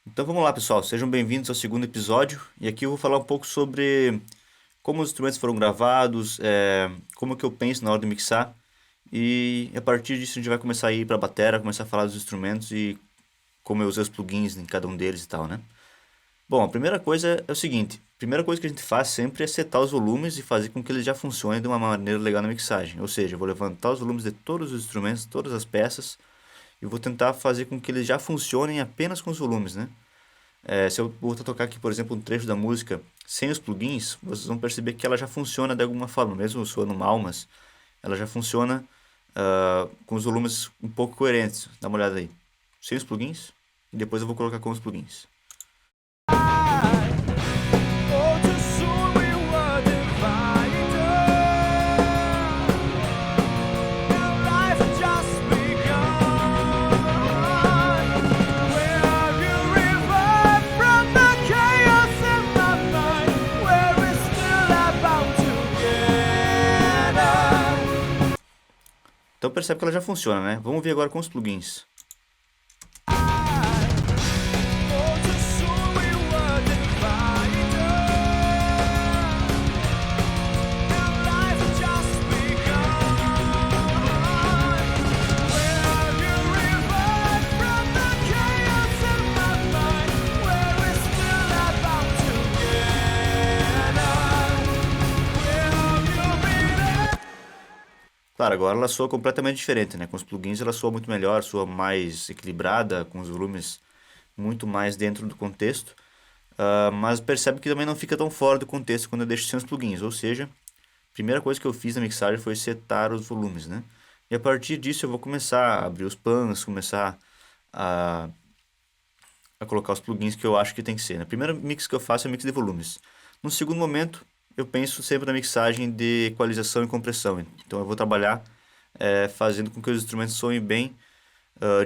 Então vamos lá, pessoal. Sejam bem-vindos ao segundo episódio. E aqui eu vou falar um pouco sobre como os instrumentos foram gravados, como que eu penso na hora de mixar. E a partir disso a gente vai começar a ir para a bateria, começar a falar dos instrumentos e como eu usei os plugins em cada um deles e tal, né? Bom, a primeira coisa é o seguinte. A primeira coisa que a gente faz sempre é setar os volumes e fazer com que eles já funcionem de uma maneira legal na mixagem. Ou seja, eu vou levantar os volumes de todos os instrumentos, todas as peças, e vou tentar fazer com que eles já funcionem apenas com os volumes, né? Se eu vou tocar aqui, por exemplo, um trecho da música sem os plugins, vocês vão perceber que ela já funciona de alguma forma, mesmo soando mal, mas ela já funciona com os volumes um pouco coerentes. Dá uma olhada aí. Sem os plugins, e depois eu vou colocar com os plugins. Oh, too soon we were divided. Now life has just begun. Where have you revived from the chaos in my mind? Where we still are bound together. Então percebe que ela já funciona, né? Vamos ver agora com os plugins. Oh, too soon we were divided. Now life has just begun. Where have you revived from the chaos in my mind? Where we still are bound together. Where have you been? Claro, agora ela soa completamente diferente, né? Com os plugins ela soa muito melhor, soa mais equilibrada, com os volumes muito mais dentro do contexto. Mas percebe que também não fica tão fora do contexto quando eu deixo sem os plugins. Ou seja, a primeira coisa que eu fiz na mixagem foi setar os volumes, né? E a partir disso eu vou começar a abrir os pans, começar a, a colocar os plugins que eu acho que tem que ser. Na primeira mix que eu faço é mix de volumes. No segundo momento, eu penso sempre na mixagem de equalização e compressão. Então eu vou trabalhar fazendo com que os instrumentos soem bem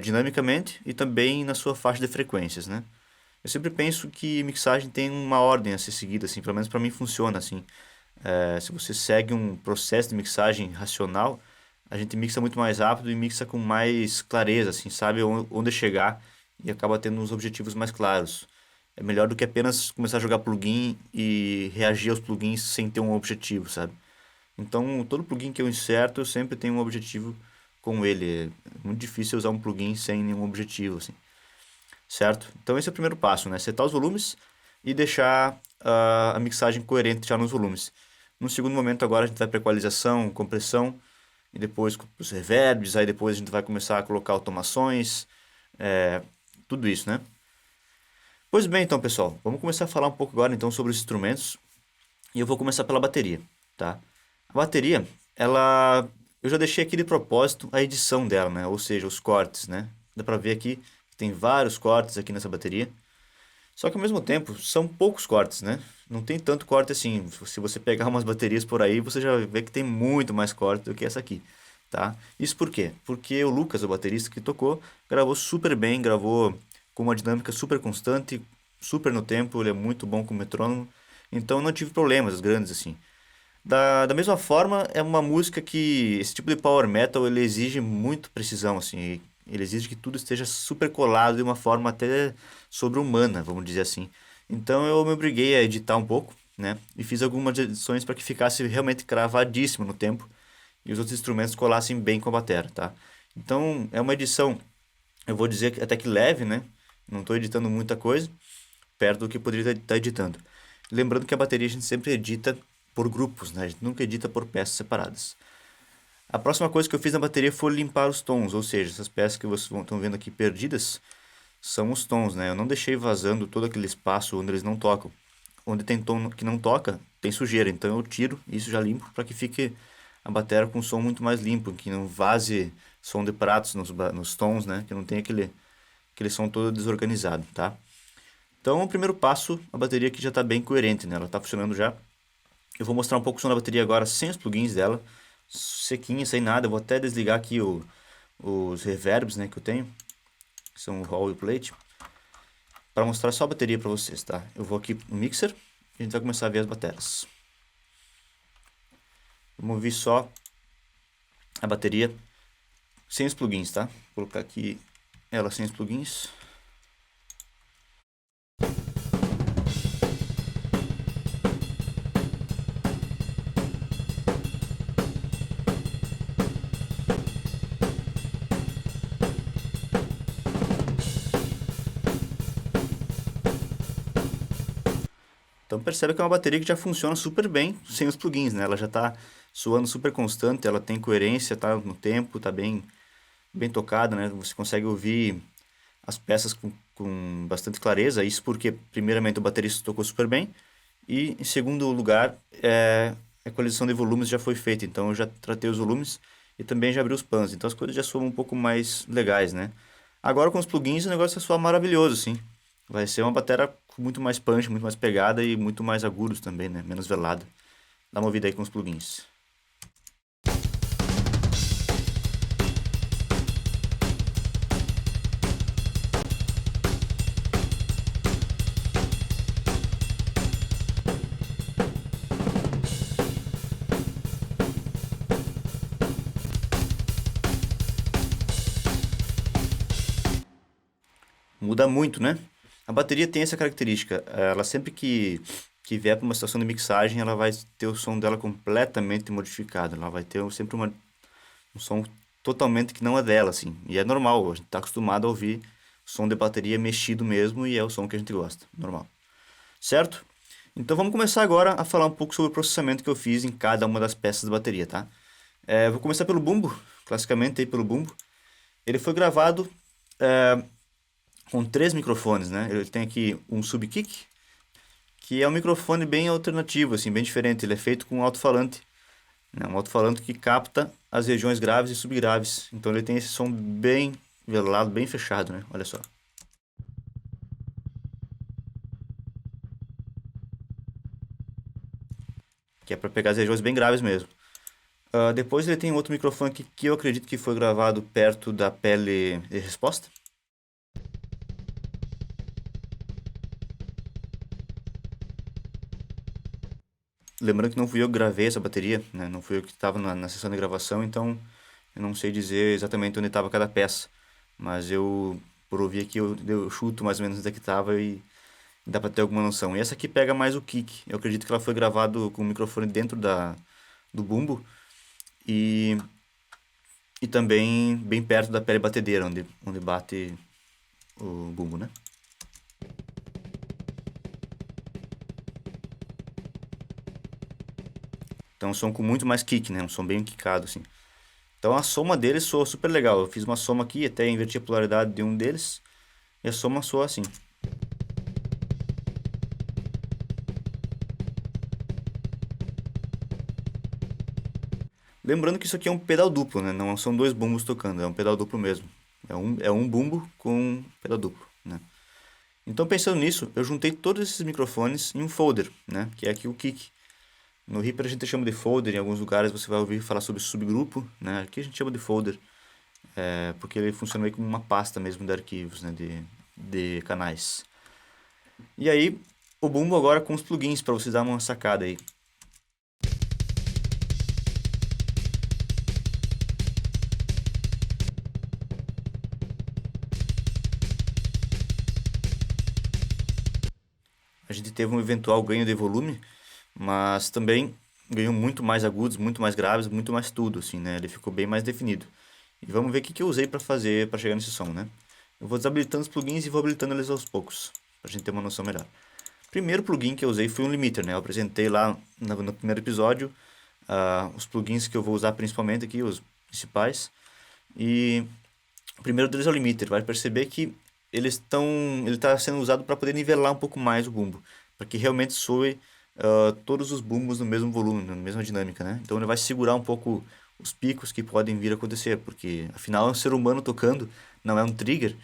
dinamicamente e também na sua faixa de frequências, né? Eu sempre penso que mixagem tem uma ordem a ser seguida, assim, pelo menos para mim funciona assim. Se você segue um processo de mixagem racional, a gente mixa muito mais rápido e mixa com mais clareza, assim, sabe onde chegar e acaba tendo uns objetivos mais claros. É melhor do que apenas começar a jogar plugin e reagir aos plugins sem ter um objetivo, sabe? Então, todo plugin que eu inserto, eu sempre tenho um objetivo com ele. É muito difícil usar um plugin sem nenhum objetivo, assim, certo? Então, esse é o primeiro passo, né? Setar os volumes e deixar a mixagem coerente já nos volumes. No segundo momento, agora a gente vai para equalização, compressão e depois os reverbs. Aí depois a gente vai começar a colocar automações, é, tudo isso, né? Pois bem, então, pessoal, vamos começar a falar um pouco agora então sobre os instrumentos. E eu vou começar pela bateria, tá? A bateria, ela eu já deixei aqui de propósito a edição dela, né? Ou seja, os cortes, né? Dá pra ver aqui que tem vários cortes aqui nessa bateria. Só que ao mesmo tempo, são poucos cortes, né? Não tem tanto corte assim. Se você pegar umas baterias por aí, você já vê que tem muito mais corte do que essa aqui, tá? Isso por quê? Porque o Lucas, o baterista que tocou, gravou super bem, gravou com uma dinâmica super constante, super no tempo, ele é muito bom com metrônomo, então eu não tive problemas grandes assim. Da mesma forma, é uma música que esse tipo de power metal ele exige muito precisão, assim. Ele exige que tudo esteja super colado de uma forma até sobre-humana, vamos dizer assim. Então eu me obriguei a editar um pouco, né? E fiz algumas edições para que ficasse realmente cravadíssimo no tempo e os outros instrumentos colassem bem com a bateria, tá? Então é uma edição, eu vou dizer até que leve, né? Não estou editando muita coisa, perto do que poderia estar editando. Lembrando que a bateria a gente sempre edita por grupos, né? A gente nunca edita por peças separadas. A próxima coisa que eu fiz na bateria foi limpar os tons, ou seja, essas peças que vocês estão vendo aqui perdidas são os tons, né? Eu não deixei vazando todo aquele espaço onde eles não tocam. Onde tem tom que não toca, tem sujeira, então eu tiro isso já limpo para que fique a bateria com um som muito mais limpo, que não vaze som de pratos nos tons, né? Que não tem aquele som todo desorganizado, tá? Então, o primeiro passo, a bateria aqui já está bem coerente, né? Ela está funcionando já. Eu vou mostrar um pouco o som da bateria agora sem os plugins dela, sequinha, sem nada. Eu vou até desligar aqui os reverbs, né, que eu tenho, que são o Hall e o Plate, para mostrar só a bateria para vocês, tá? Eu vou aqui no mixer e a gente vai começar a ver as baterias. Vamos ouvir só a bateria sem os plugins, tá? Vou colocar aqui ela sem os plugins. Então percebe que é uma bateria que já funciona super bem sem os plugins, né? Ela já está soando super constante, ela tem coerência, tá no tempo, tá bem tocada, né? Você consegue ouvir as peças com bastante clareza. Isso porque, primeiramente, o baterista tocou super bem. E, em segundo lugar, a equalização de volumes já foi feita. Então, eu já tratei os volumes e também já abri os pans. Então, as coisas já soam um pouco mais legais, né? Agora, com os plugins, o negócio vai soar maravilhoso, sim. Vai ser uma bateria com muito mais punch, muito mais pegada e muito mais agudos também, né? Menos velada. Dá uma ouvida aí com os plugins. Muda muito, né? A bateria tem essa característica. Ela sempre que vier para uma situação de mixagem, ela vai ter o som dela completamente modificado. Ela vai ter sempre um som totalmente que não é dela, assim. E é normal, a gente está acostumado a ouvir som de bateria mexido mesmo e é o som que a gente gosta, normal. Certo? Então vamos começar agora a falar um pouco sobre o processamento que eu fiz em cada uma das peças da bateria, tá? Vou começar pelo bumbo, classicamente aí pelo bumbo. Ele foi gravado com três microfones, né? Ele tem aqui um subkick, que é um microfone bem alternativo, assim, bem diferente. Ele é feito com um alto-falante, né? Um alto-falante que capta as regiões graves e subgraves. Então ele tem esse som bem velado, bem fechado, né? Olha só. Que é para pegar as regiões bem graves mesmo. Depois ele tem outro microfone que eu acredito que foi gravado perto da pele de resposta. Lembrando que não fui eu que gravei essa bateria, né? Não fui eu que estava na sessão de gravação, então eu não sei dizer exatamente onde estava cada peça. Mas eu, por ouvir aqui, eu chuto mais ou menos onde é que estava e dá para ter alguma noção. E essa aqui pega mais o kick. Eu acredito que ela foi gravado com o microfone dentro do bumbo e, e também bem perto da pele batedeira, onde bate o bumbo, né? Então é um som com muito mais kick, né? Um som bem kickado, assim. Então a soma deles soa super legal. Eu fiz uma soma aqui, até inverti a polaridade de um deles. E a soma soa assim. Lembrando que isso aqui é um pedal duplo, né? Não são dois bumbos tocando, é um pedal duplo mesmo. É um bumbo com um pedal duplo, né? Então pensando nisso, eu juntei todos esses microfones em um folder, né? Que é aqui o kick. No Reaper a gente chama de folder, em alguns lugares você vai ouvir falar sobre subgrupo, né? Aqui a gente chama de folder, porque ele funciona meio como uma pasta mesmo de arquivos, né? De canais. E aí, o bumbo agora com os plugins, para vocês darem uma sacada aí. A gente teve um eventual ganho de volume, mas também ganhou muito mais agudos, muito mais graves, muito mais tudo, assim, né? Ele ficou bem mais definido. E vamos ver o que eu usei para fazer, para chegar nesse som, né? Eu vou desabilitando os plugins e vou habilitando eles aos poucos, para a gente ter uma noção melhor. O primeiro plugin que eu usei foi um limiter, né? Eu apresentei lá no primeiro episódio os plugins que eu vou usar principalmente aqui, os principais. E o primeiro deles é o limiter. Vai perceber que ele está sendo usado para poder nivelar um pouco mais o bumbo, para que realmente soe todos os bumbos no mesmo volume, na mesma dinâmica, né? Então ele vai segurar um pouco os picos que podem vir a acontecer, porque afinal é um ser humano tocando, não é um trigger,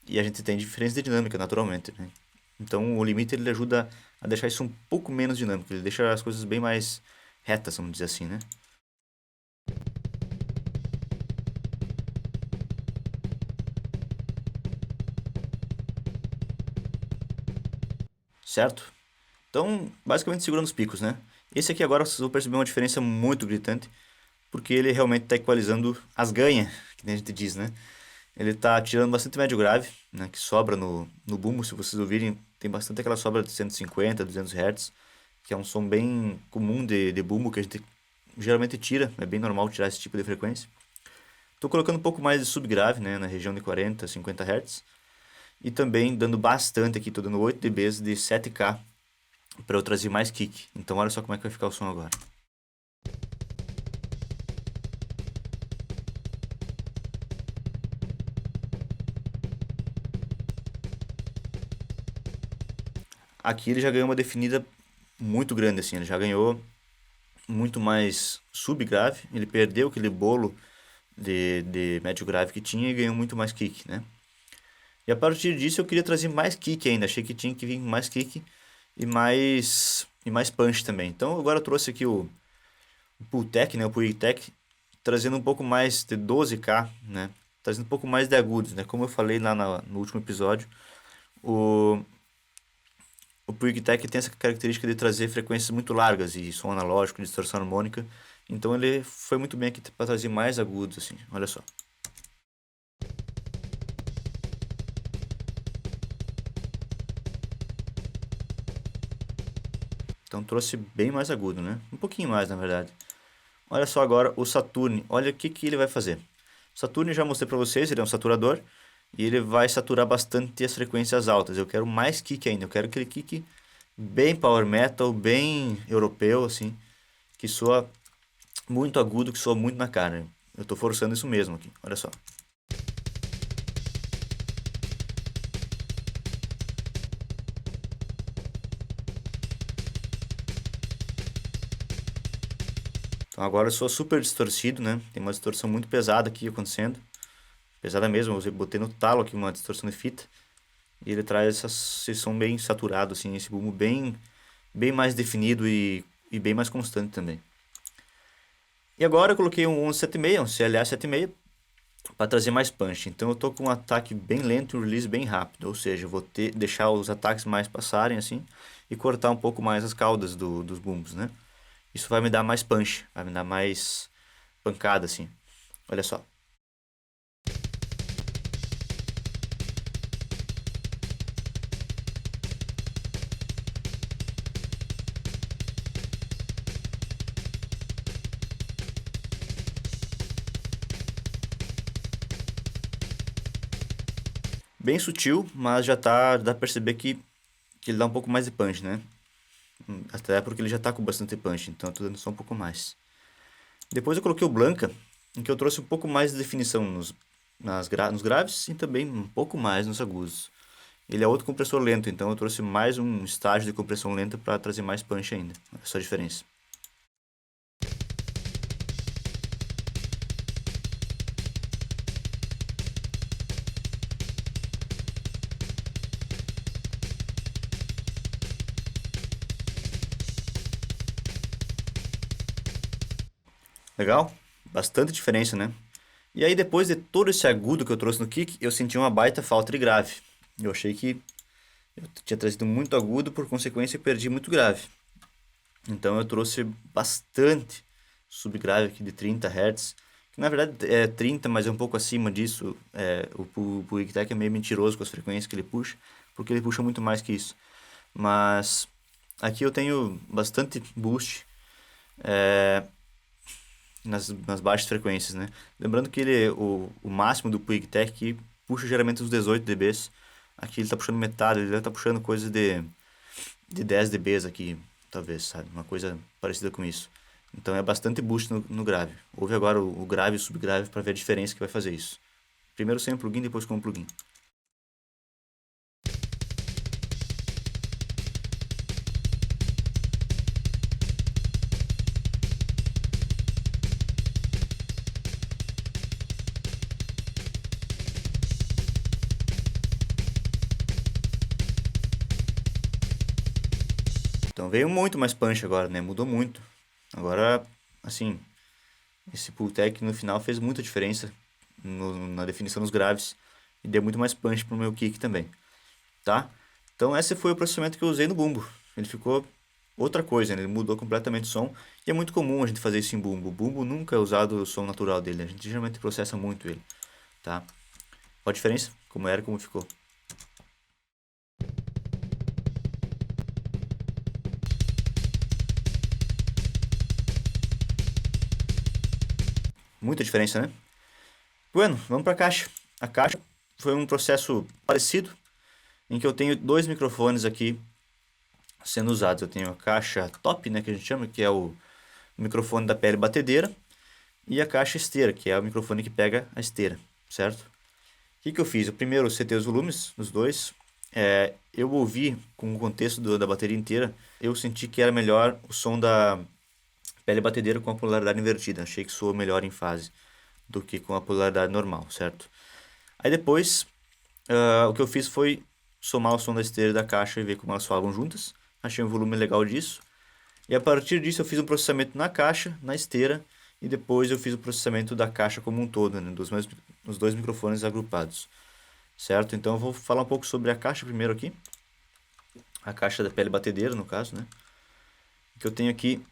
e a gente tem diferença de dinâmica naturalmente, né? Então o limiter ele ajuda a deixar isso um pouco menos dinâmico, ele deixa as coisas bem mais retas, vamos dizer assim, né? Certo? Então, basicamente segurando os picos, né? Esse aqui agora vocês vão perceber uma diferença muito gritante, porque ele realmente está equalizando as ganhas, que nem a gente diz, né? Ele está tirando bastante médio grave, né? Que sobra no bumbo, se vocês ouvirem, tem bastante aquela sobra de 150, 200 Hz, que é um som bem comum de bumbo, que a gente geralmente tira, é bem normal tirar esse tipo de frequência. Estou colocando um pouco mais de subgrave, né? Na região de 40, 50 Hz. E também dando bastante aqui, estou dando 8 dB de 7K para eu trazer mais kick. Então olha só como é que vai ficar o som agora. Aqui ele já ganhou uma definida muito grande, assim, ele já ganhou muito mais subgrave, ele perdeu aquele bolo de médio grave que tinha e ganhou muito mais kick, né? E a partir disso eu queria trazer mais kick ainda, achei que tinha que vir mais kick e mais punch também. Então agora eu trouxe aqui o Pultec, né, o Pultec, trazendo um pouco mais de 12K, né? Trazendo um pouco mais de agudos, né? Como eu falei lá no último episódio, o o Pultec tem essa característica de trazer frequências muito largas e som analógico, distorção harmônica. Então ele foi muito bem aqui para trazer mais agudos, assim. Olha só. Então trouxe bem mais agudo, né? Um pouquinho mais, na verdade. Olha só agora o Saturn. Olha o que ele vai fazer. O Saturn já mostrei para vocês, ele é um saturador. E ele vai saturar bastante as frequências altas. Eu quero mais kick ainda. Eu quero aquele kick bem power metal, bem europeu, assim. Que soa muito agudo, que soa muito na cara. Eu estou forçando isso mesmo aqui. Olha só. Então agora eu sou super distorcido, né? Tem uma distorção muito pesada aqui acontecendo. Pesada mesmo, eu botei no talo aqui uma distorção de fita. E ele traz esse som bem saturado, assim, esse bumbo bem mais definido e bem mais constante também. E agora eu coloquei um 1176, um CLA 76, para trazer mais punch. Então eu tô com um ataque bem lento e um release bem rápido. Ou seja, eu vou deixar os ataques mais passarem, assim, e cortar um pouco mais as caudas dos bumbos, né? Isso vai me dar mais punch, vai me dar mais pancada, assim. Olha só. Bem sutil, mas dá pra perceber que ele dá um pouco mais de punch, né? Até porque ele já tá com bastante punch, então eu tô dando só um pouco mais. Depois eu coloquei o Blanca, em que eu trouxe um pouco mais de definição nos graves e também um pouco mais nos agudos. Ele é outro compressor lento, então eu trouxe mais um estágio de compressão lenta para trazer mais punch ainda. Olha só a diferença. Legal? Bastante diferença, né? E aí depois de todo esse agudo que eu trouxe no kick, eu senti uma baita falta de grave. Eu achei que eu tinha trazido muito agudo, por consequência eu perdi muito grave. Então eu trouxe bastante subgrave aqui de 30 Hz, que na verdade é 30, mas é um pouco acima disso. O Pultec é meio mentiroso com as frequências que ele puxa, porque ele puxa muito mais que isso. Mas aqui eu tenho bastante boost nas baixas frequências, né? Lembrando que o máximo do Pultec aqui puxa geralmente uns 18 dBs. Aqui ele está puxando metade, ele está puxando coisa de 10 dBs aqui, talvez, sabe? Uma coisa parecida com isso. Então é bastante boost no grave. Ouve agora o grave e o subgrave para ver a diferença que vai fazer isso. Primeiro sem o plugin, depois com o plugin. Então veio muito mais punch agora, né? Mudou muito. Agora, assim, esse Pultec no final fez muita diferença na definição dos graves e deu muito mais punch pro meu kick também, tá? Então esse foi o processamento que eu usei no bumbo. Ele ficou outra coisa, né? Ele mudou completamente o som e é muito comum a gente fazer isso em bumbo. O bumbo nunca é usado o som natural dele, a gente geralmente processa muito ele, tá? Olha a diferença, como era e como ficou. Muita diferença, né? Bueno, vamos para a caixa. A caixa foi um processo parecido, em que eu tenho dois microfones aqui sendo usados. Eu tenho a caixa top, né, que a gente chama, que é o microfone da pele batedeira, e a caixa esteira, que é o microfone que pega a esteira, certo? O que eu fiz? Eu primeiro setei os volumes dos dois. Eu ouvi com o contexto da bateria inteira, eu senti que era melhor o som da pele batedeira com a polaridade invertida. Achei que soou melhor em fase do que com a polaridade normal, certo? Aí depois, o que eu fiz foi somar o som da esteira e da caixa e ver como elas falam juntas. Achei um volume legal disso. E a partir disso eu fiz um processamento na caixa, na esteira, e depois eu fiz o processamento da caixa como um todo, né, dos dois microfones agrupados, certo? Então eu vou falar um pouco sobre a caixa primeiro aqui. A caixa da pele batedeira, no caso, né? Que eu tenho aqui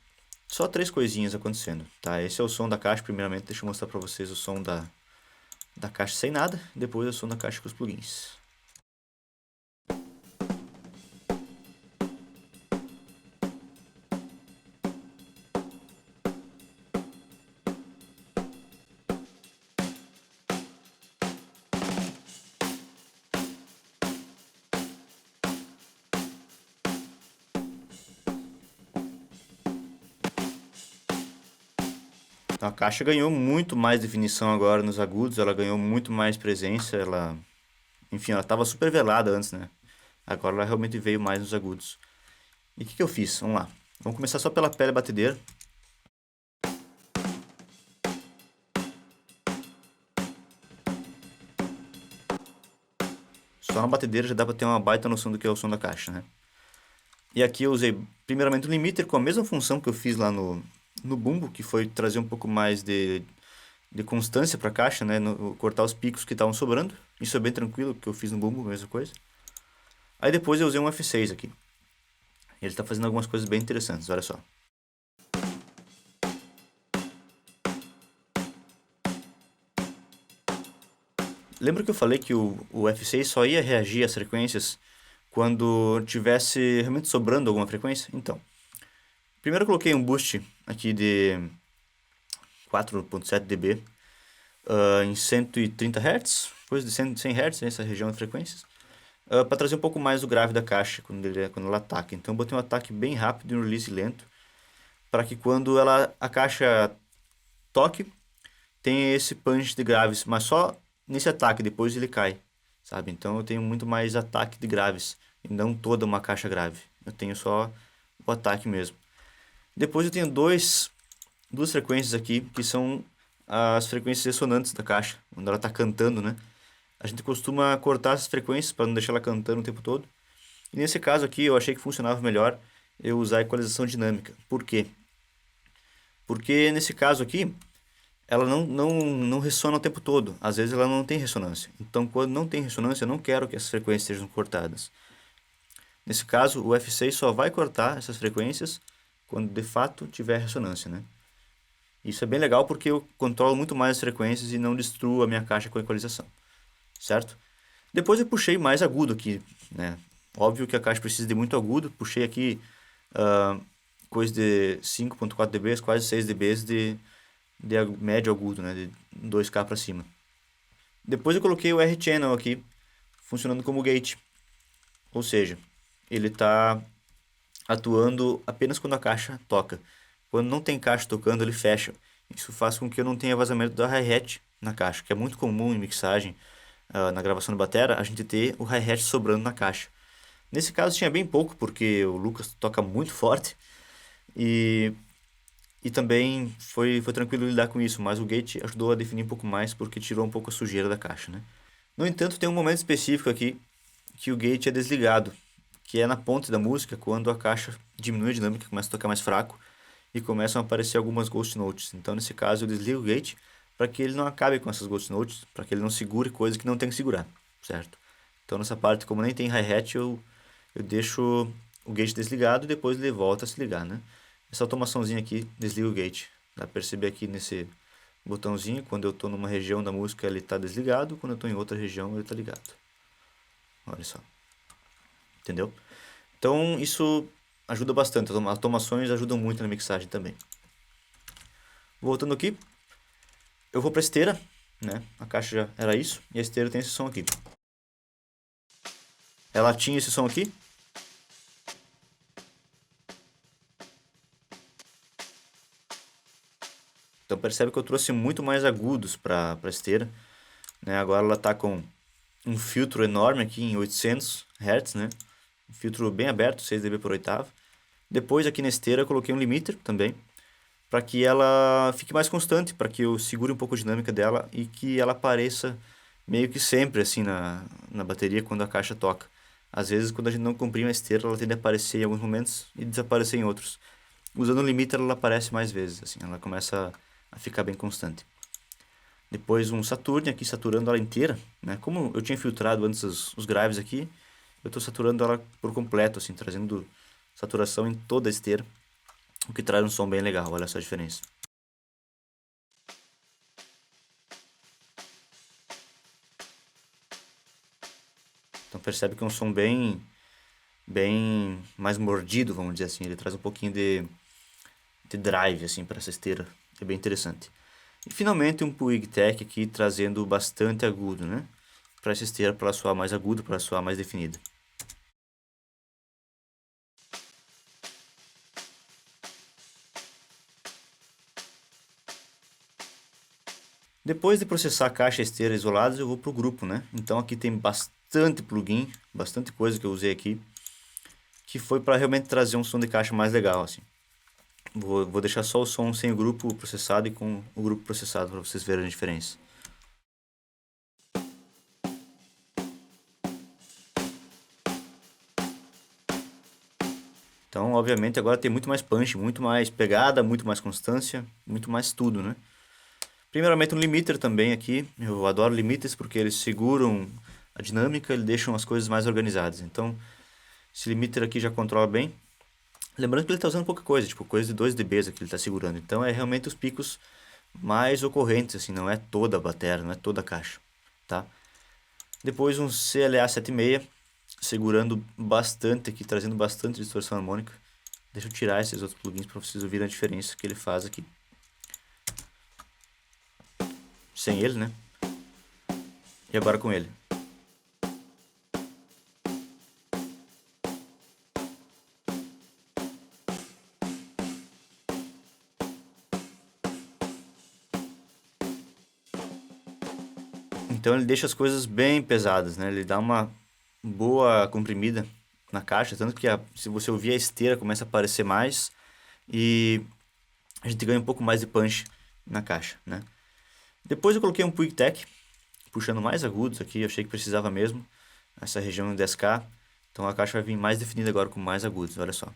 só 3 coisinhas acontecendo, tá? Esse é o som da caixa, primeiramente, deixa eu mostrar pra vocês o som da caixa sem nada, depois o som da caixa com os plugins. Então, a caixa ganhou muito mais definição agora nos agudos, ela ganhou muito mais presença, enfim, ela estava super velada antes, né? Agora ela realmente veio mais nos agudos. E o que eu fiz? Vamos lá. Vamos começar só pela pele batedeira. Só na batedeira já dá para ter uma baita noção do que é o som da caixa, né? E aqui eu usei primeiramente o limiter com a mesma função que eu fiz lá no bumbo, que foi trazer um pouco mais de constância para a caixa, né? Cortar os picos que estavam sobrando. Isso é bem tranquilo, que eu fiz no bumbo, mesma coisa. Aí depois eu usei um F6 aqui. Ele está fazendo algumas coisas bem interessantes, olha só. Lembra que eu falei que o F6 só ia reagir às frequências quando tivesse realmente sobrando alguma frequência? Então, primeiro eu coloquei um boost aqui de 4.7 dB em 130 Hz, coisa de 100 Hz nessa região de frequências, para trazer um pouco mais o grave da caixa quando ela ataca. Então eu botei um ataque bem rápido e um release lento, para que quando a caixa toque, tenha esse punch de graves, mas só nesse ataque, depois ele cai, sabe? Então eu tenho muito mais ataque de graves, e não toda uma caixa grave. Eu tenho só o ataque mesmo. Depois eu tenho duas frequências aqui, que são as frequências ressonantes da caixa, quando ela está cantando, né? A gente costuma cortar essas frequências para não deixar ela cantando o tempo todo. E nesse caso aqui eu achei que funcionava melhor eu usar a equalização dinâmica. Por quê? Porque nesse caso aqui, ela não ressona o tempo todo. Às vezes ela não tem ressonância. Então, quando não tem ressonância, eu não quero que essas frequências sejam cortadas. Nesse caso, o F6 só vai cortar essas frequências quando de fato tiver ressonância, né? Isso é bem legal porque eu controlo muito mais as frequências e não destruo a minha caixa com a equalização, certo? Depois eu puxei mais agudo aqui, né? Óbvio que a caixa precisa de muito agudo. Puxei aqui coisa de 5.4 dB, quase 6 dB de médio agudo, né? De 2K para cima. Depois eu coloquei o R-Channel aqui, funcionando como gate. Ou seja, ele está atuando apenas quando a caixa toca. Quando não tem caixa tocando, ele fecha. Isso faz com que eu não tenha vazamento da hi-hat na caixa, que é muito comum em mixagem, na gravação de batera, a gente ter o hi-hat sobrando na caixa. Nesse caso tinha bem pouco, porque o Lucas toca muito forte e também foi tranquilo lidar com isso, mas o gate ajudou a definir um pouco mais porque tirou um pouco a sujeira da caixa, né? No entanto, tem um momento específico aqui que o gate é desligado, que é na ponte da música, quando a caixa diminui a dinâmica, começa a tocar mais fraco e começam a aparecer algumas ghost notes. Então, nesse caso, eu desligo o gate para que ele não acabe com essas ghost notes, para que ele não segure coisa que não tem que segurar, certo? Então, nessa parte, como nem tem hi-hat, eu deixo o gate desligado e depois ele volta a se ligar, né? Essa automaçãozinha aqui desliga o gate. Dá para perceber aqui nesse botãozinho, quando eu estou numa região da música ele está desligado, quando eu estou em outra região ele está ligado. Olha só. Entendeu? Então isso ajuda bastante, as automações ajudam muito na mixagem também. Voltando aqui, eu vou para a esteira, né? A caixa já era isso, e a esteira tem esse som aqui. Ela tinha esse som aqui. percebe que eu trouxe muito mais agudos para a esteira, né? Agora ela está com um filtro enorme aqui em 800 Hz, né? Um filtro bem aberto, 6 dB por oitava. Depois aqui na esteira eu coloquei um limiter também, para que ela fique mais constante, para que eu segure um pouco a dinâmica dela e que ela apareça meio que sempre assim na bateria quando a caixa toca. Às vezes, quando a gente não comprime a esteira, ela tende a aparecer em alguns momentos e desaparecer em outros. Usando o limiter, ela aparece mais vezes, assim, ela começa a ficar bem constante. Depois um Saturn aqui, saturando ela inteira, né? Como eu tinha filtrado antes os graves aqui, eu estou saturando ela por completo, assim, trazendo saturação em toda a esteira, o que traz um som bem legal, olha só a diferença. Então percebe que é um som bem mais mordido, vamos dizer assim, ele traz um pouquinho de drive, assim, para essa esteira, é bem interessante. E finalmente um Puig Tech aqui trazendo bastante agudo, né? Para essa esteira, para ela soar mais aguda, para ela soar mais definida. Depois de processar a caixa e a esteira isoladas, eu vou pro grupo, né? Então aqui tem bastante plugin, bastante coisa que eu usei aqui, que foi para realmente trazer um som de caixa mais legal, assim. Vou deixar só o som sem o grupo processado e com o grupo processado para vocês verem a diferença. Então, obviamente, agora tem muito mais punch, muito mais pegada, muito mais constância, muito mais tudo, né? Primeiramente um limiter também aqui, eu adoro limiters porque eles seguram a dinâmica, eles deixam as coisas mais organizadas. Então, esse limiter aqui já controla bem. Lembrando que ele está usando pouca coisa, tipo coisa de 2 dB que ele está segurando. Então, é realmente os picos mais ocorrentes, assim, não é toda a bateria, não é toda a caixa, tá? Depois um CLA 76, segurando bastante aqui, trazendo bastante distorção harmônica. Deixa eu tirar esses outros plugins para vocês ouvirem a diferença que ele faz aqui. Sem ele, né? E agora com ele. Então ele deixa as coisas bem pesadas, né? Ele dá uma boa comprimida na caixa, tanto que se você ouvir a esteira começa a aparecer mais e a gente ganha um pouco mais de punch na caixa, né? Depois eu coloquei um Puig Tech, puxando mais agudos aqui, eu achei que precisava mesmo, essa região de 10K, então a caixa vai vir mais definida agora com mais agudos, olha só.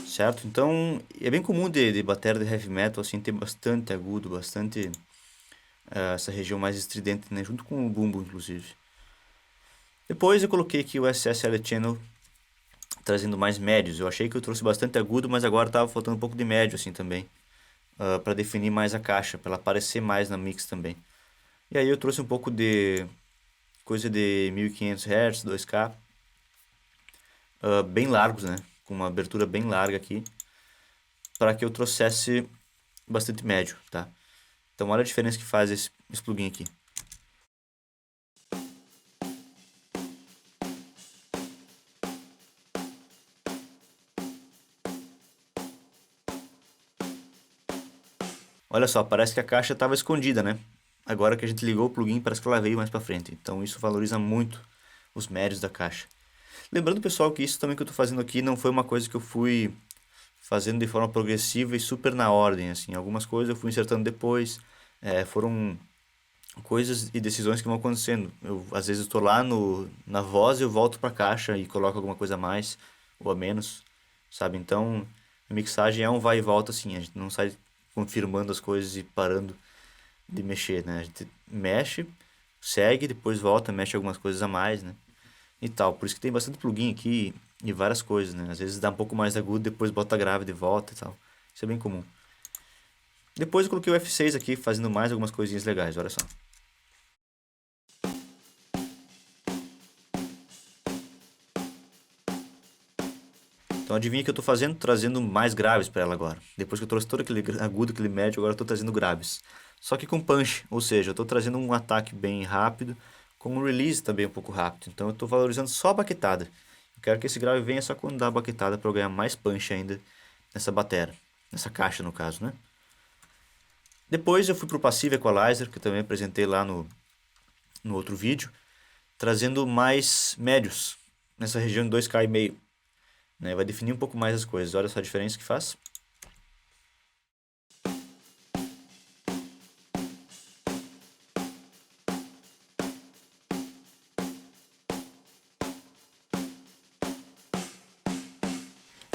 Certo? Então, é bem comum de bateria de heavy metal, assim, ter bastante agudo, bastante essa região mais estridente, né? Junto com o bumbo, inclusive. Depois eu coloquei aqui o SSL Channel, trazendo mais médios. Eu achei que eu trouxe bastante agudo, mas agora estava faltando um pouco de médio, assim, também. Para definir mais a caixa, para ela aparecer mais na mix também. E aí eu trouxe um pouco de coisa de 1500 Hz, 2K, bem largos, né? Com uma abertura bem larga aqui, para que eu trouxesse bastante médio, tá? Então olha a diferença que faz esse plugin aqui. Olha só, parece que a caixa estava escondida, né? Agora que a gente ligou o plugin, parece que ela veio mais para frente. Então isso valoriza muito os médios da caixa. Lembrando, pessoal, que isso também que eu estou fazendo aqui não foi uma coisa que eu fui fazendo de forma progressiva e super na ordem, assim. Algumas coisas eu fui insertando depois, foram coisas e decisões que vão acontecendo. Eu, às vezes, estou lá na voz e eu volto para a caixa e coloco alguma coisa a mais ou a menos, sabe? Então, a mixagem é um vai e volta, assim. A gente não sai confirmando as coisas e parando de mexer, né? A gente mexe, segue, depois volta, mexe algumas coisas a mais, né? E tal. Por isso que tem bastante plugin aqui e várias coisas, né? Às vezes dá um pouco mais agudo, depois bota grave de volta e tal. Isso é bem comum. Depois eu coloquei o F6 aqui, fazendo mais algumas coisinhas legais, olha só. Então adivinha o que eu estou fazendo? Trazendo mais graves para ela agora. Depois que eu trouxe todo aquele agudo, aquele médio, agora eu estou trazendo graves. só que com punch, ou seja, eu estou trazendo um ataque bem rápido, com um release também um pouco rápido. Então eu estou valorizando só a baquetada. Eu quero que esse grave venha só quando dá a baquetada para eu ganhar mais punch ainda nessa batera, nessa caixa no caso, né? Depois eu fui para o Passive Equalizer, que eu também apresentei lá no outro vídeo, trazendo mais médios nessa região de 2K e meio, né? Vai definir um pouco mais as coisas. Olha só a diferença que faz.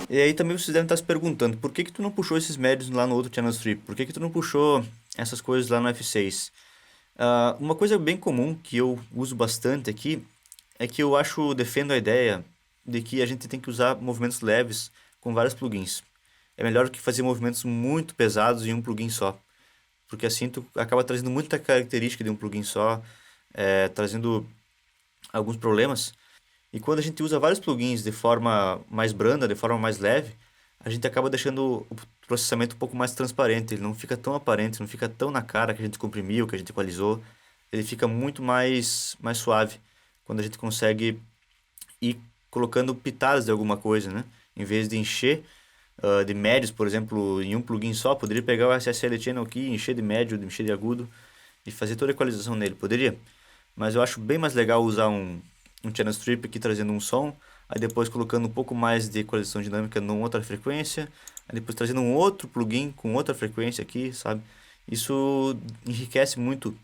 E aí também vocês devem estar se perguntando, por que que tu não puxou esses médios lá no outro Channel Strip? Por que que tu não puxou essas coisas lá no F6? Uma coisa bem comum que eu uso bastante aqui é que defendo a ideia de que a gente tem que usar movimentos leves com vários plugins. É melhor do que fazer movimentos muito pesados em um plugin só, porque assim tu acaba trazendo muita característica de um plugin só, trazendo alguns problemas. E quando a gente usa vários plugins de forma mais branda, de forma mais leve, a gente acaba deixando o processamento um pouco mais transparente. Ele não fica tão aparente, não fica tão na cara que a gente comprimiu, que a gente equalizou. Ele fica muito mais suave quando a gente consegue ir colocando pitadas de alguma coisa, né? Em vez de encher de médios, por exemplo, em um plugin só, poderia pegar o SSL Channel aqui, encher de médio, encher de agudo e fazer toda a equalização nele. Poderia, mas eu acho bem mais legal usar um channel strip aqui trazendo um som, aí depois colocando um pouco mais de equalização dinâmica numa outra frequência, aí depois trazendo um outro plugin com outra frequência aqui, sabe? Isso enriquece muito,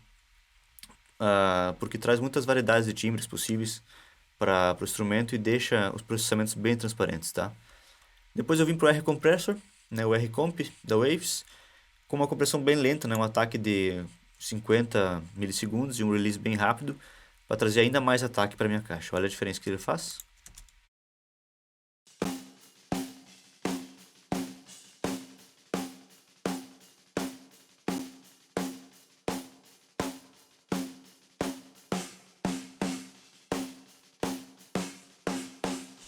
porque traz muitas variedades de timbres possíveis para o instrumento e deixa os processamentos bem transparentes, tá? Depois eu vim para o R-Compressor, né, o R-Comp da Waves, com uma compressão bem lenta, né, um ataque de 50 milissegundos e um release bem rápido, para trazer ainda mais ataque para minha caixa. Olha a diferença que ele faz.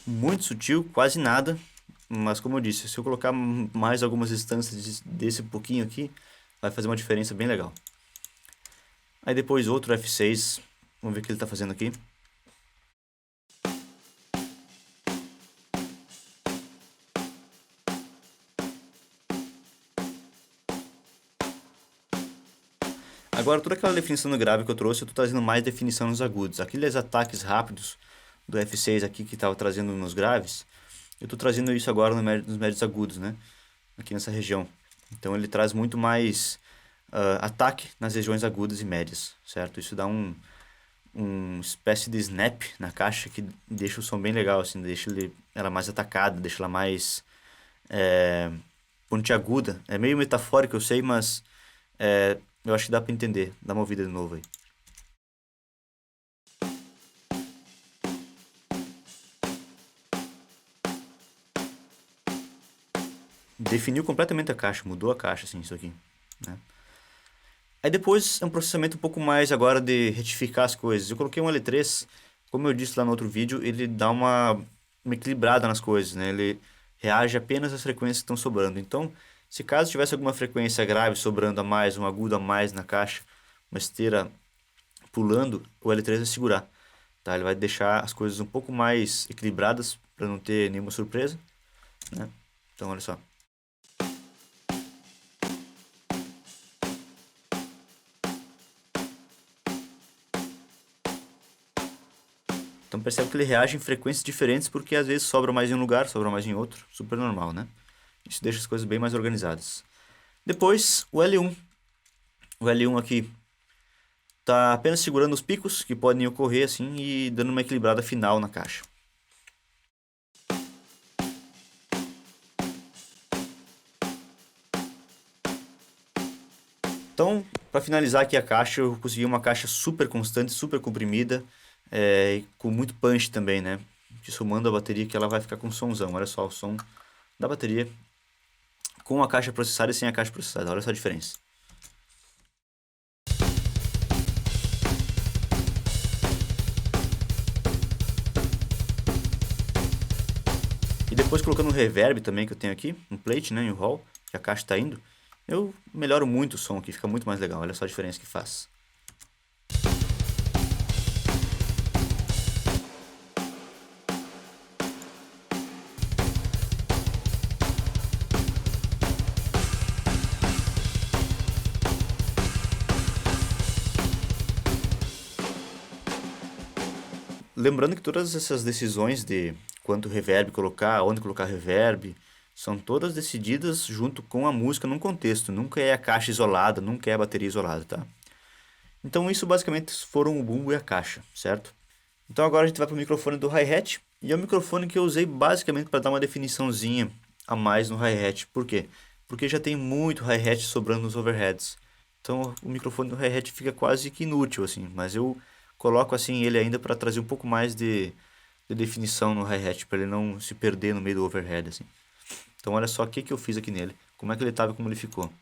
Muito sutil, quase nada, mas como eu disse, se eu colocar mais algumas instâncias desse pouquinho aqui, vai fazer uma diferença bem legal. Aí depois outro F6, vamos ver o que ele está fazendo aqui. Agora toda aquela definição no grave que eu trouxe, eu estou trazendo mais definição nos agudos. Aqueles ataques rápidos do F6 aqui que estava trazendo nos graves, eu estou trazendo isso agora nos médios agudos, né? Aqui nessa região. Então ele traz muito mais ataque nas regiões agudas e médias, certo? Isso dá uma espécie de snap na caixa que deixa o som bem legal, assim, deixa ela mais atacada, deixa ela mais pontiaguda. É meio metafórico, eu sei, mas eu acho que dá para entender. Dá uma ouvida de novo aí. Definiu completamente a caixa, mudou a caixa, assim, isso aqui, né? Aí depois é um processamento um pouco mais agora de retificar as coisas. Eu coloquei um L3, como eu disse lá no outro vídeo, ele dá uma equilibrada nas coisas, né? Ele reage apenas às frequências que estão sobrando. Então, se caso tivesse alguma frequência grave sobrando a mais, um agudo a mais na caixa, uma esteira pulando, o L3 vai segurar, tá? Ele vai deixar as coisas um pouco mais equilibradas para não ter nenhuma surpresa, né? Então, olha só. Então percebe que ele reage em frequências diferentes porque às vezes sobra mais em um lugar, sobra mais em outro. Super normal, né? Isso deixa as coisas bem mais organizadas. Depois, o L1. O L1 aqui tá apenas segurando os picos que podem ocorrer assim e dando uma equilibrada final na caixa. Então, para finalizar aqui a caixa, eu consegui uma caixa super constante, super comprimida, e com muito punch também, né? Que somando a bateria que ela vai ficar com somzão. Olha só o som da bateria com a caixa processada e sem a caixa processada. Olha só a diferença. E depois colocando um reverb também que eu tenho aqui, um plate, né, em um hall, que a caixa está indo. Eu melhoro muito o som aqui, fica muito mais legal. Olha só a diferença que faz. Lembrando que todas essas decisões de quanto reverb colocar, onde colocar reverb, são todas decididas junto com a música num contexto. Nunca é a caixa isolada, nunca é a bateria isolada, tá? Então isso basicamente foram o bumbo e a caixa, certo? Então agora a gente vai para o microfone do hi-hat. E é o microfone que eu usei basicamente para dar uma definiçãozinha a mais no hi-hat. Por quê? Porque já tem muito hi-hat sobrando nos overheads. Então o microfone do hi-hat fica quase que inútil, assim. Mas eu coloco assim ele ainda para trazer um pouco mais de definição no hi-hat, para ele não se perder no meio do overhead, assim. Então olha só o que eu fiz aqui nele. Como é que ele estava e como ele ficou.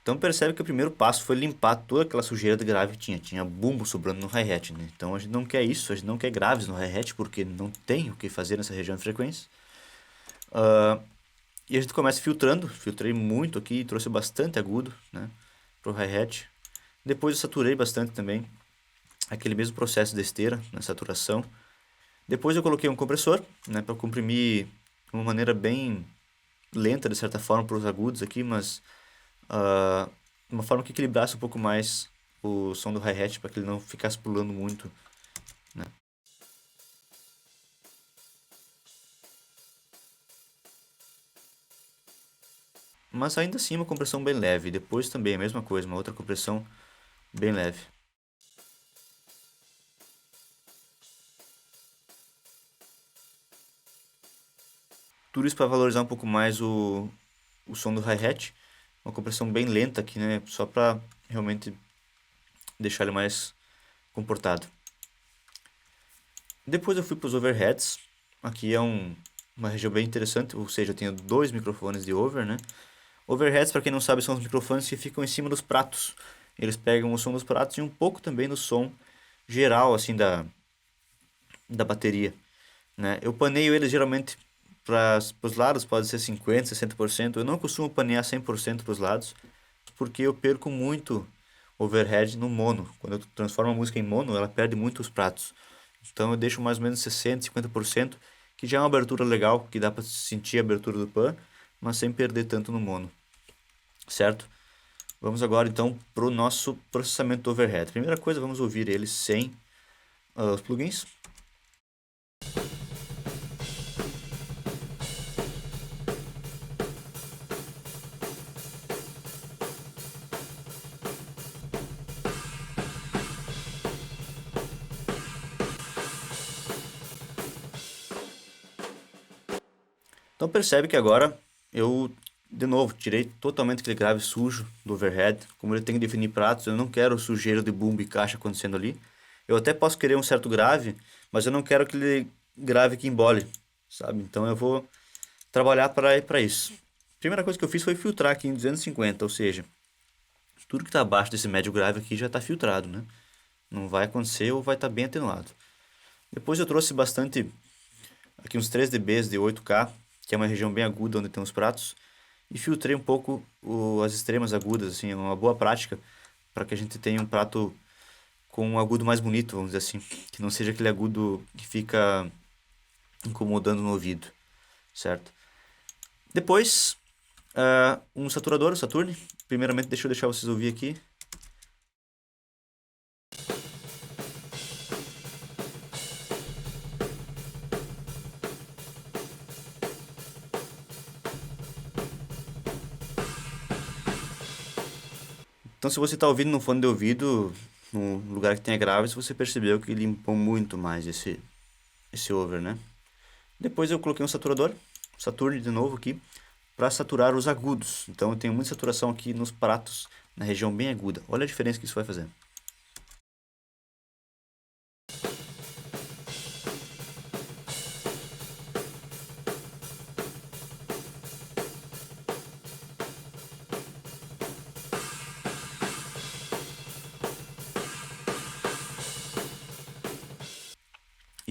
Então percebe que o primeiro passo foi limpar toda aquela sujeira de grave que tinha. Tinha bumbo sobrando no hi-hat, né? Então a gente não quer isso, a gente não quer graves no hi-hat, porque não tem o que fazer nessa região de frequência. E a gente começa filtrando. Filtrei muito aqui, trouxe bastante agudo, né, pro hi-hat. Depois eu saturei bastante também. Aquele mesmo processo de esteira, na saturação. Depois eu coloquei um compressor, né, para comprimir de uma maneira bem lenta, de certa forma, para os agudos aqui, mas ah, uma forma que equilibrasse um pouco mais o som do hi-hat para que ele não ficasse pulando muito, né? Mas ainda assim uma compressão bem leve. Depois também a mesma coisa, uma outra compressão bem leve. Tudo isso para valorizar um pouco mais o som do hi-hat. Uma compressão bem lenta aqui, né? Só para realmente deixar ele mais comportado. Depois eu fui para os overheads. Aqui é uma região bem interessante, ou seja, eu tenho dois microfones de over, né? Overheads, para quem não sabe, são os microfones que ficam em cima dos pratos. Eles pegam o som dos pratos e um pouco também no som geral, assim, da bateria, né? Eu paneio eles geralmente para os lados, pode ser 50%, 60%. Eu não costumo panear 100% para os lados, porque eu perco muito overhead no mono. Quando eu transformo a música em mono, ela perde muito os pratos. Então eu deixo mais ou menos 60%, 50%, que já é uma abertura legal, que dá para sentir a abertura do pan, mas sem perder tanto no mono, certo? Vamos agora então para o nosso processamento do overhead. Primeira coisa, vamos ouvir ele sem os plugins. Então percebe que agora eu, de novo, tirei totalmente aquele grave sujo do overhead. Como ele tem que definir pratos, eu não quero sujeira de bumbo e caixa acontecendo ali. Eu até posso querer um certo grave, mas eu não quero aquele grave que embole, sabe? Então eu vou trabalhar para isso. Primeira coisa que eu fiz foi filtrar aqui em 250, ou seja, tudo que está abaixo desse médio grave aqui já está filtrado, né? Não vai acontecer ou vai estar bem atenuado. Depois eu trouxe bastante, aqui uns 3 dBs de 8K, que é uma região bem aguda onde tem os pratos, e filtrei um pouco as extremas agudas, assim, é uma boa prática para que a gente tenha um prato com um agudo mais bonito, vamos dizer assim, que não seja aquele agudo que fica incomodando no ouvido, certo? Depois, um saturador, o Saturn. Primeiramente, deixa eu deixar vocês ouvir aqui. Então, se você está ouvindo no fone de ouvido, no lugar que tenha graves, você percebeu que limpou muito mais esse over, né? Depois eu coloquei um saturador, Saturn de novo aqui, para saturar os agudos. Então eu tenho muita saturação aqui nos pratos, na região bem aguda. Olha a diferença que isso vai fazer.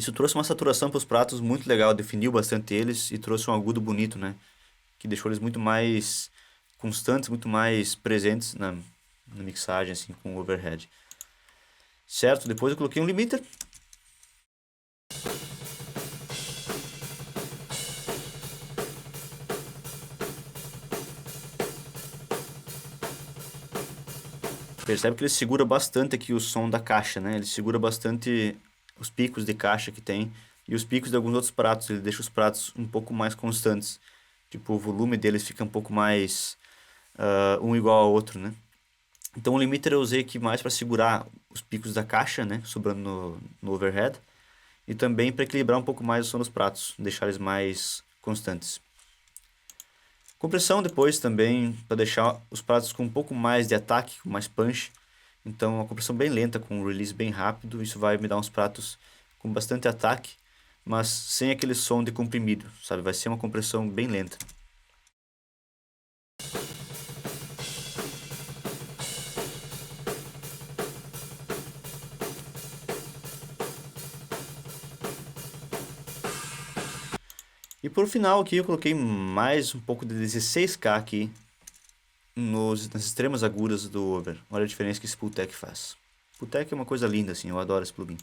Isso trouxe uma saturação para os pratos muito legal, definiu bastante eles e trouxe um agudo bonito, né? Que deixou eles muito mais constantes, muito mais presentes na mixagem, assim, com o overhead. Certo? Depois eu coloquei um limiter. Percebe que ele segura bastante aqui o som da caixa, né? Ele segura bastante os picos de caixa que tem e os picos de alguns outros pratos. Ele deixa os pratos um pouco mais constantes. Tipo, o volume deles fica um pouco mais um igual ao outro, né? Então o limiter eu usei aqui mais para segurar os picos da caixa, né? Sobrando no overhead. E também para equilibrar um pouco mais o som dos pratos, deixar eles mais constantes. Compressão depois também, para deixar os pratos com um pouco mais de ataque, com mais punch. Então, uma compressão bem lenta, com um release bem rápido. Isso vai me dar uns pratos com bastante ataque, mas sem aquele som de comprimido, sabe? Vai ser uma compressão bem lenta. E por final aqui eu coloquei mais um pouco de 16K aqui nas extremas agudas do over. Olha a diferença que esse Pultec faz. Pultec é uma coisa linda assim, eu adoro esse plugin.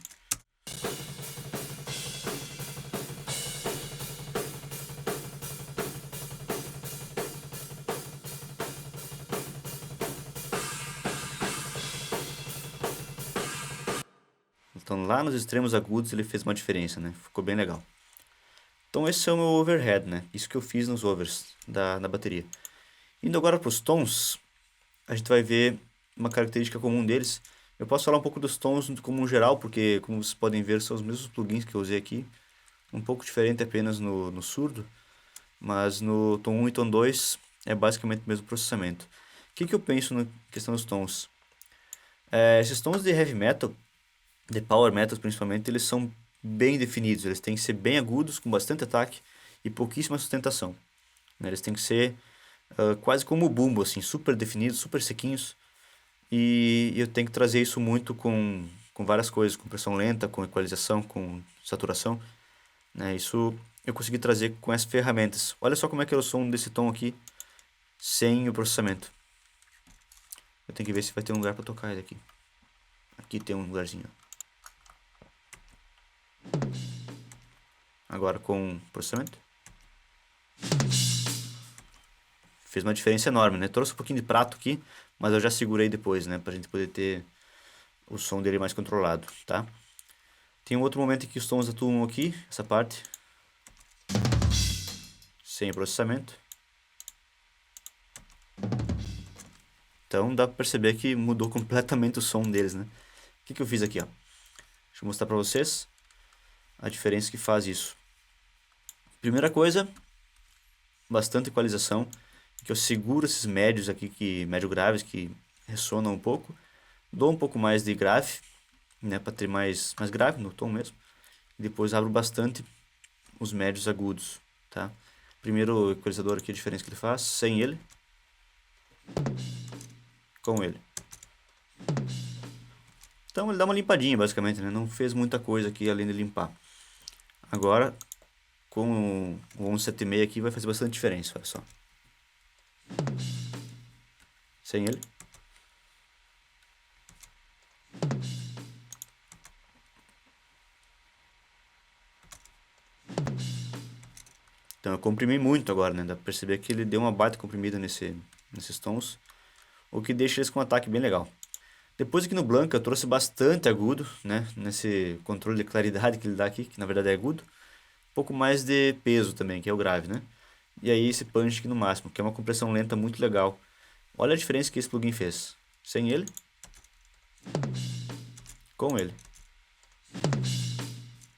Então lá nos extremos agudos ele fez uma diferença, né? Ficou bem legal. Então esse é o meu overhead, né? Isso que eu fiz nos overs da bateria. Indo agora para os tons, a gente vai ver uma característica comum deles. Eu posso falar um pouco dos tons como um geral, porque como vocês podem ver são os mesmos plugins que eu usei aqui. Um pouco diferente apenas no surdo, mas no tom 1 e tom 2 é basicamente o mesmo processamento. O que eu penso na questão dos tons? Esses tons de heavy metal, de power metal principalmente, eles são bem definidos. Eles têm que ser bem agudos, com bastante ataque e pouquíssima sustentação, né? Eles têm que ser quase como o bumbo, assim, super definidos, super sequinhos. E eu tenho que trazer isso muito com várias coisas, com pressão lenta, com equalização, com saturação, né? Isso eu consegui trazer com essas ferramentas. Olha só como é que é o som desse tom aqui, sem o processamento. Eu tenho que ver se vai ter um lugar para tocar ele aqui. Aqui tem um lugarzinho. Agora com processamento. Fez uma diferença enorme, né? Trouxe um pouquinho de prato aqui, mas eu já segurei depois, né? Pra gente poder ter o som dele mais controlado, tá? Tem um outro momento em que os tons atuam aqui, essa parte. Sem processamento. Então dá pra perceber que mudou completamente o som deles, né? O que eu fiz aqui, ó? Deixa eu mostrar pra vocês a diferença que faz isso. Primeira coisa, bastante equalização, que eu seguro esses médios aqui, médio graves, que ressonam um pouco. Dou um pouco mais de grave, né, para ter mais grave no tom mesmo. E depois abro bastante os médios agudos, tá? Primeiro equalizador aqui, a diferença que ele faz, sem ele. Com ele. Então ele dá uma limpadinha basicamente, né? Não fez muita coisa aqui além de limpar. Agora, com o 1176 aqui vai fazer bastante diferença, olha só. Sem ele. Então eu comprimi muito agora, né? Dá pra perceber que ele deu uma baita comprimida nesses tons, o que deixa eles com um ataque bem legal. Depois aqui no Blanca eu trouxe bastante agudo, né? Nesse controle de claridade que ele dá aqui, que na verdade é agudo. Um pouco mais de peso também, que é o grave, né? E aí esse punch aqui no máximo, que é uma compressão lenta muito legal. Olha a diferença que esse plugin fez. Sem ele. Com ele.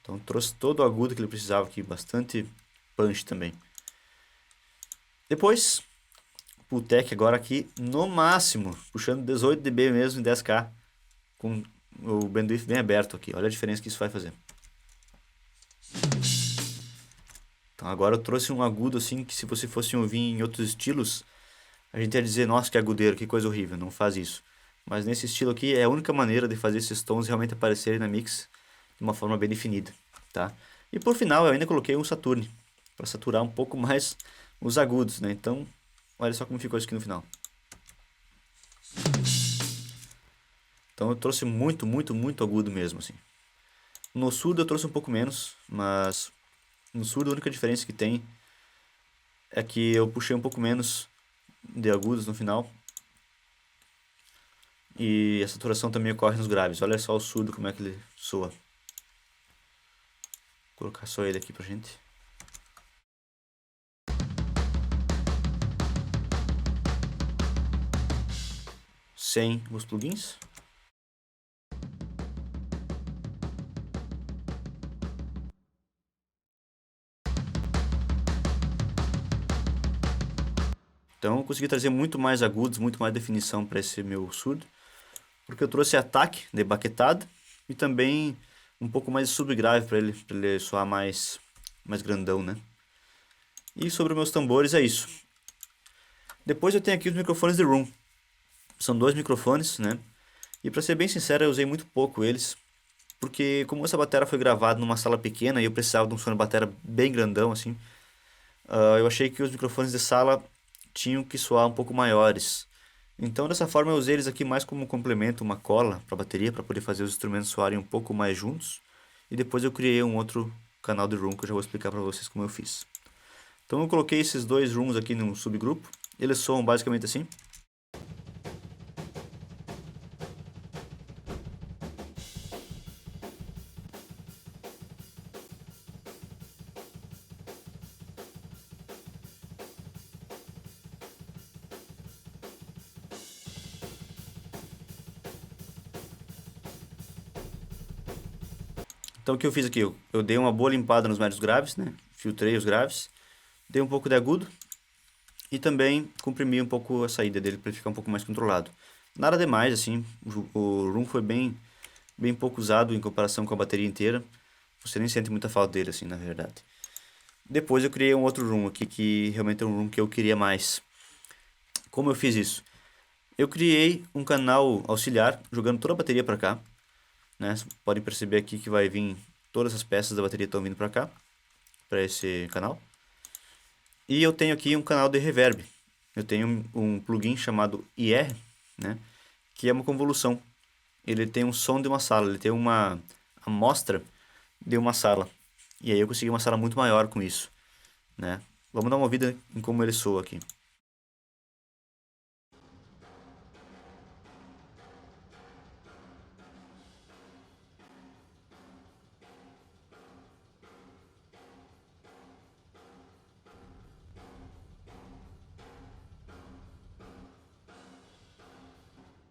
Então trouxe todo o agudo que ele precisava aqui, bastante punch também. Depois, Pultec agora aqui no máximo, puxando 18 dB mesmo em 10K, com o bandwidth bem aberto aqui. Olha a diferença que isso vai fazer. Então agora eu trouxe um agudo assim que se você fosse ouvir em outros estilos, a gente ia dizer, nossa, que agudeiro, que coisa horrível, não faz isso. Mas nesse estilo aqui é a única maneira de fazer esses tons realmente aparecerem na mix de uma forma bem definida, tá? tá? E por final eu ainda coloquei um Saturn, para saturar um pouco mais os agudos, né? Então, olha só como ficou isso aqui no final. Então eu trouxe muito, muito, muito agudo mesmo, assim. No surdo eu trouxe um pouco menos, mas no surdo a única diferença que tem é que eu puxei um pouco menos de agudos no final. E a saturação também ocorre nos graves. Olha só o surdo como é que ele soa. Vou colocar só ele aqui pra gente. Sem os plugins. Então eu consegui trazer muito mais agudos, muito mais definição para esse meu surdo, porque eu trouxe ataque de baquetada e também um pouco mais de subgrave para ele soar mais grandão, né? E sobre os meus tambores é isso. Depois eu tenho aqui os microfones de room. São 2 microfones, né? E para ser bem sincero, eu usei muito pouco eles, porque como essa bateria foi gravada numa sala pequena e eu precisava de um som de bateria bem grandão assim, eu achei que os microfones de sala tinham que soar um pouco maiores. Então, dessa forma, eu usei eles aqui mais como um complemento, uma cola para a bateria, para poder fazer os instrumentos soarem um pouco mais juntos. E depois eu criei um outro canal de room que eu já vou explicar para vocês como eu fiz. Então, eu coloquei esses 2 rooms aqui num subgrupo. Eles soam basicamente assim. Então o que eu fiz aqui? Eu dei uma boa limpada nos médios graves, né? Filtrei os graves, dei um pouco de agudo e também comprimi um pouco a saída dele para ele ficar um pouco mais controlado. Nada demais, assim, o room foi bem pouco usado em comparação com a bateria inteira. Você nem sente muita falta dele, assim, na verdade. Depois eu criei um outro room aqui, que realmente é um room que eu queria mais. Como eu fiz isso? Eu criei um canal auxiliar, jogando toda a bateria para cá, né? Vocês podem perceber aqui que vai vir todas as peças da bateria estão vindo para cá, para esse canal. E eu tenho aqui um canal de reverb. Eu tenho um plugin chamado IR, né? Que é uma convolução. Ele tem um som de uma sala, ele tem uma amostra de uma sala. E aí eu consegui uma sala muito maior com isso, né? Vamos dar uma ouvida em como ele soa aqui.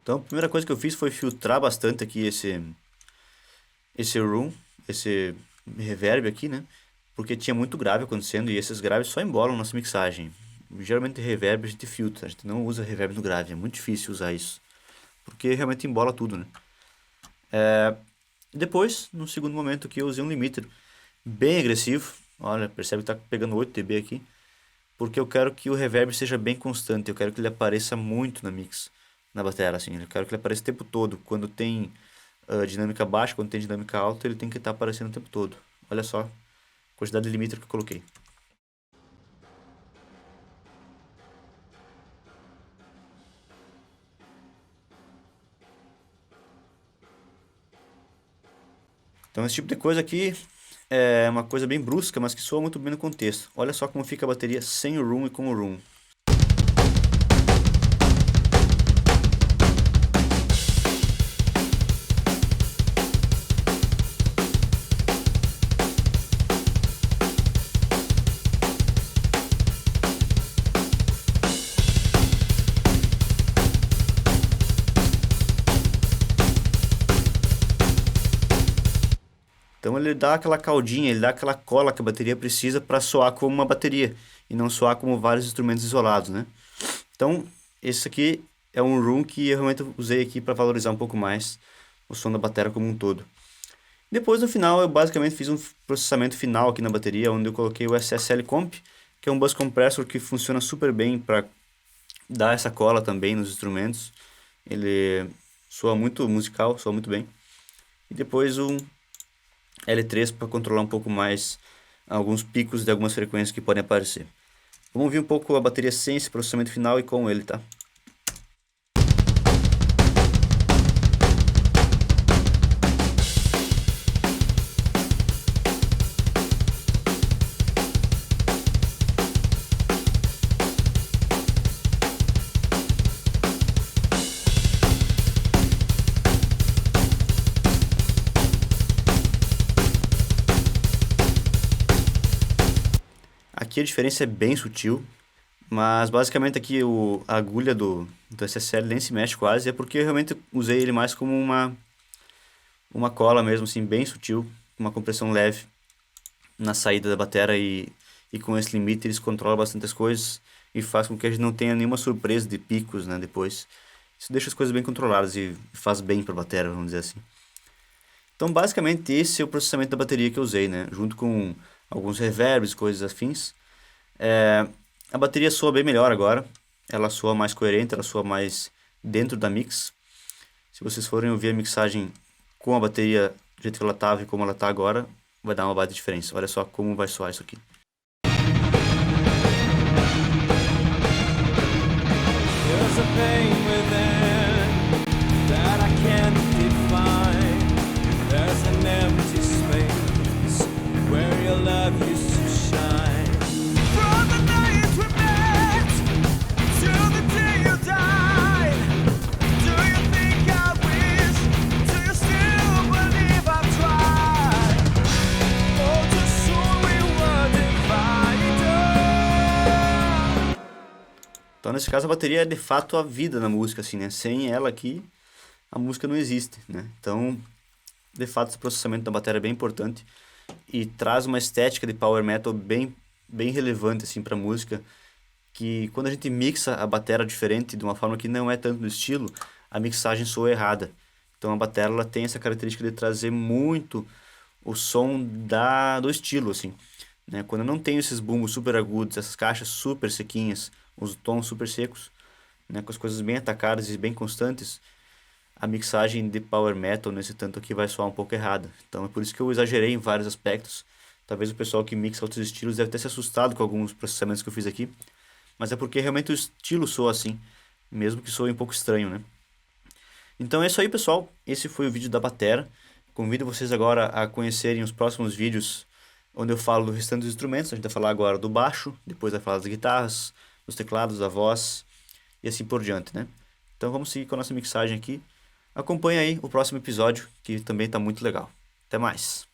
Então a primeira coisa que eu fiz foi filtrar bastante aqui esse room, esse reverb aqui, né? Porque tinha muito grave acontecendo e esses graves só embolam nossa mixagem. Geralmente reverb a gente filtra, a gente não usa reverb no grave, é muito difícil usar isso. Porque realmente embola tudo, né? Depois, no segundo momento aqui, eu usei um limiter bem agressivo. Olha, percebe que tá pegando 8 dB aqui. Porque eu quero que o reverb seja bem constante, eu quero que ele apareça muito na mix, na bateria, assim. Eu quero que ele apareça o tempo todo. Quando tem dinâmica baixa, quando tem dinâmica alta, ele tem que estar aparecendo o tempo todo. Olha só a quantidade de limiter que eu coloquei. Então esse tipo de coisa aqui é uma coisa bem brusca, mas que soa muito bem no contexto. Olha só como fica a bateria sem o room e com o room. Então ele dá aquela caldinha, ele dá aquela cola que a bateria precisa para soar como uma bateria e não soar como vários instrumentos isolados, né? Então esse aqui é um room que eu realmente usei aqui para valorizar um pouco mais o som da bateria como um todo. Depois no final eu basicamente fiz um processamento final aqui na bateria, onde eu coloquei o SSL Comp, que é um bus compressor que funciona super bem para dar essa cola também nos instrumentos. Ele soa muito musical, soa muito bem. E depois L3 para controlar um pouco mais alguns picos de algumas frequências que podem aparecer. Vamos ouvir um pouco a bateria sem esse processamento final e com ele, tá? Aqui a diferença é bem sutil, mas basicamente aqui a agulha do SSL nem se mexe quase, é porque eu realmente usei ele mais como uma cola mesmo, assim, bem sutil, uma compressão leve na saída da bateria e com esse limite eles controlam bastante as coisas e faz com que a gente não tenha nenhuma surpresa de picos, né, depois. Isso deixa as coisas bem controladas e faz bem para a bateria, vamos dizer assim. Então, basicamente, esse é o processamento da bateria que eu usei, né? Junto com alguns reverbs, coisas afins. É, a bateria soa bem melhor agora. Ela soa mais coerente, ela soa mais dentro da mix. Se vocês forem ouvir a mixagem com a bateria do jeito que ela estava e como ela está agora, vai dar uma baita diferença. Olha só como vai soar isso aqui. There's a pain within that I can't define. There's an empty space where your love used to shine. From the night we met till the day you died. Do you think I wish? Do you still believe I've tried? Oh, too soon we were divided. Então, nesse caso, a bateria é de fato a vida na música, assim, né? Sem ela aqui, a música não existe, né? Então, de fato, esse processamento da bateria é bem importante e traz uma estética de power metal bem relevante, assim, pra música, que quando a gente mixa a bateria diferente, de uma forma que não é tanto do estilo, a mixagem soa errada. Então, a bateria, ela tem essa característica de trazer muito o som do estilo, assim, né? Quando eu não tenho esses bumbos super agudos, essas caixas super sequinhas, os tons super secos, né, com as coisas bem atacadas e bem constantes, a mixagem de power metal nesse tanto aqui vai soar um pouco errada. Então é por isso que eu exagerei em vários aspectos. Talvez o pessoal que mixa outros estilos deve ter se assustado com alguns processamentos que eu fiz aqui, mas é porque realmente o estilo soa assim, mesmo que soe um pouco estranho, né? Então é isso aí, pessoal. Esse foi o vídeo da batera. Convido vocês agora a conhecerem os próximos vídeos onde eu falo do restante dos instrumentos. A gente vai falar agora do baixo, depois vai falar das guitarras, dos teclados, da voz e assim por diante, né? Então vamos seguir com a nossa mixagem aqui. Acompanhe aí o próximo episódio, que também está muito legal. Até mais!